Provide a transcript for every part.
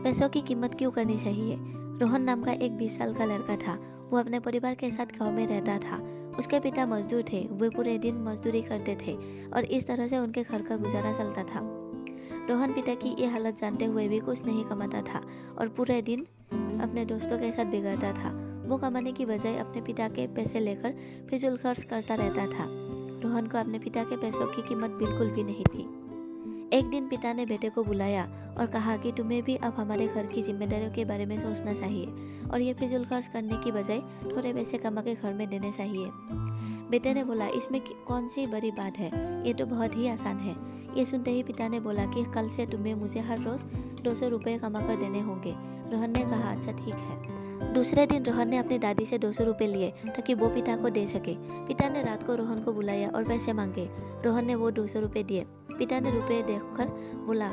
पैसों की कीमत क्यों करनी चाहिए। रोहन नाम का एक 20 साल का लड़का था। वो अपने परिवार के साथ गांव में रहता था। उसके पिता मजदूर थे। वे पूरे दिन मजदूरी करते थे और इस तरह से उनके घर का गुजारा चलता था। रोहन पिता की ये हालत जानते हुए भी कुछ नहीं कमाता था और पूरे दिन अपने दोस्तों के साथ बिगड़ता था। वो कमाने की बजाय अपने पिता के पैसे लेकर फिजूल खर्च करता रहता था। रोहन को अपने पिता के पैसों की कीमत बिल्कुल भी नहीं थी। एक दिन पिता ने बेटे को बुलाया और कहा कि तुम्हें भी अब हमारे घर की जिम्मेदारियों के बारे में सोचना चाहिए और ये फिजूल खर्च करने की बजाय थोड़े पैसे कमा के घर में देने चाहिए। बेटे ने बोला, इसमें कौन सी बड़ी बात है, ये तो बहुत ही आसान है। ये सुनते ही पिता ने बोला कि कल से तुम्हें मुझे हर रोज 200 रुपये कमा कर देने होंगे। रोहन ने कहा, अच्छा ठीक है। दूसरे दिन रोहन ने अपनी दादी से 200 रुपये लिए ताकि वो पिता को दे सके। पिता ने रात को रोहन को बुलाया और पैसे मांगे। रोहन ने वो 200 रुपये दिए। पिता ने रुपये देखकर बोला,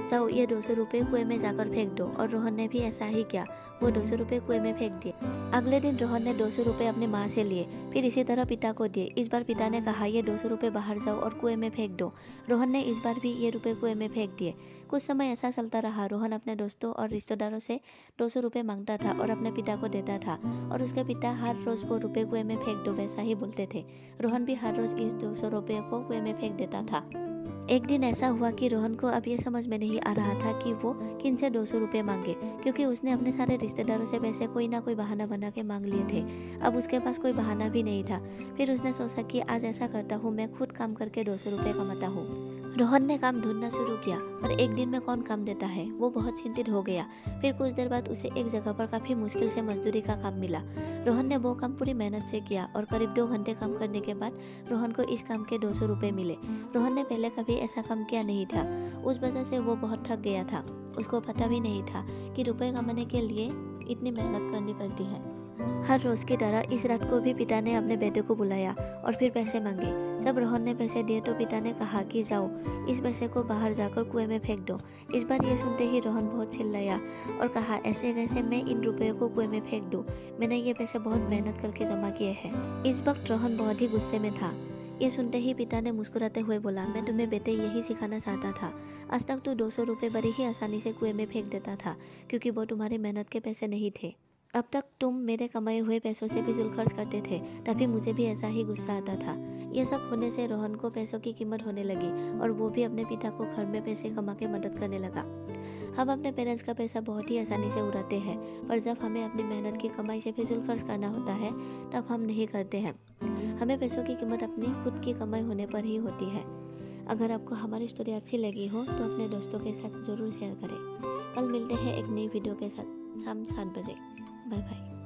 जाओ ये 200 रुपये कुएं में जाकर फेंक दो। और रोहन ने भी ऐसा ही किया। वो 200 रुपये कुएं में फेंक दिए। अगले दिन रोहन ने 200 रुपये अपनी माँ से लिए, फिर इसी तरह पिता को दिए। इस बार पिता ने कहा, ये 200 रुपये बाहर जाओ और कुएं में फेंक दो। रोहन ने इस बार भी ये रुपये कुएं में फेंक दिए। कुछ समय ऐसा चलता रहा। रोहन अपने दोस्तों और रिश्तेदारों से 200 रुपये मांगता था और अपने पिता को देता था और उसके पिता हर रोज वो रुपये कुएं में फेंक दो वैसा ही बोलते थे। रोहन भी हर रोज इस 200 रुपये को कुएं में फेंक देता था। एक दिन ऐसा हुआ कि रोहन को अब ये समझ में नहीं आ रहा था कि वो किन से 200 रुपये मांगे, क्योंकि उसने अपने सारे रिश्तेदारों से पैसे कोई ना कोई बहाना बना के मांग लिए थे। अब उसके पास कोई बहाना भी नहीं था। फिर उसने सोचा कि आज ऐसा करता हूँ, मैं खुद काम करके 200 रुपये कमाता हूँ। रोहन ने काम ढूंढना शुरू किया और एक दिन में कौन काम देता है, वो बहुत चिंतित हो गया। फिर कुछ देर बाद उसे एक जगह पर काफ़ी मुश्किल से मजदूरी का काम मिला। रोहन ने वो काम पूरी मेहनत से किया और करीब 2 घंटे काम करने के बाद रोहन को इस काम के 200 रुपये मिले। रोहन ने पहले कभी ऐसा काम किया नहीं था। उस वजह से वो बहुत थक गया था। उसको पता भी नहीं था कि रुपये कमाने के लिए इतनी मेहनत करनी पड़ती है। हर रोज की तरह इस रात को भी पिता ने अपने बेटे को बुलाया और फिर पैसे मांगे। जब रोहन ने पैसे दिए तो पिता ने कहा कि जाओ इस पैसे को बाहर जाकर कुएं में फेंक दो। इस बार ये सुनते ही रोहन बहुत चिल्लाया और कहा, ऐसे कैसे मैं इन रुपयों को कुएं में फेंक दूं? मैंने ये पैसे बहुत मेहनत करके जमा किए हैं। इस वक्त रोहन बहुत ही गुस्से में था। ये सुनते ही पिता ने मुस्कुराते हुए बोला, मैं तुम्हें बेटे यही सिखाना चाहता था। आज तक तू 200 रुपये बड़ी ही आसानी से कुएं में फेंक देता था, क्योंकि वो तुम्हारी मेहनत के पैसे नहीं थे। अब तक तुम मेरे कमाए हुए पैसों से फिजूल खर्च करते थे, तभी मुझे भी ऐसा ही गुस्सा आता था। यह सब होने से रोहन को पैसों की कीमत होने लगी और वो भी अपने पिता को घर में पैसे कमा के मदद करने लगा। हम अपने पेरेंट्स का पैसा बहुत ही आसानी से उड़ाते हैं, पर जब हमें अपनी मेहनत की कमाई से फिजूल खर्च करना होता है तब हम नहीं करते हैं। हमें पैसों की कीमत अपनी खुद की कमाई होने पर ही होती है। अगर आपको हमारी स्टोरी अच्छी लगी हो तो अपने दोस्तों के साथ ज़रूर शेयर करें। कल मिलते हैं एक नई वीडियो के साथ शाम 7 बजे। Bye bye.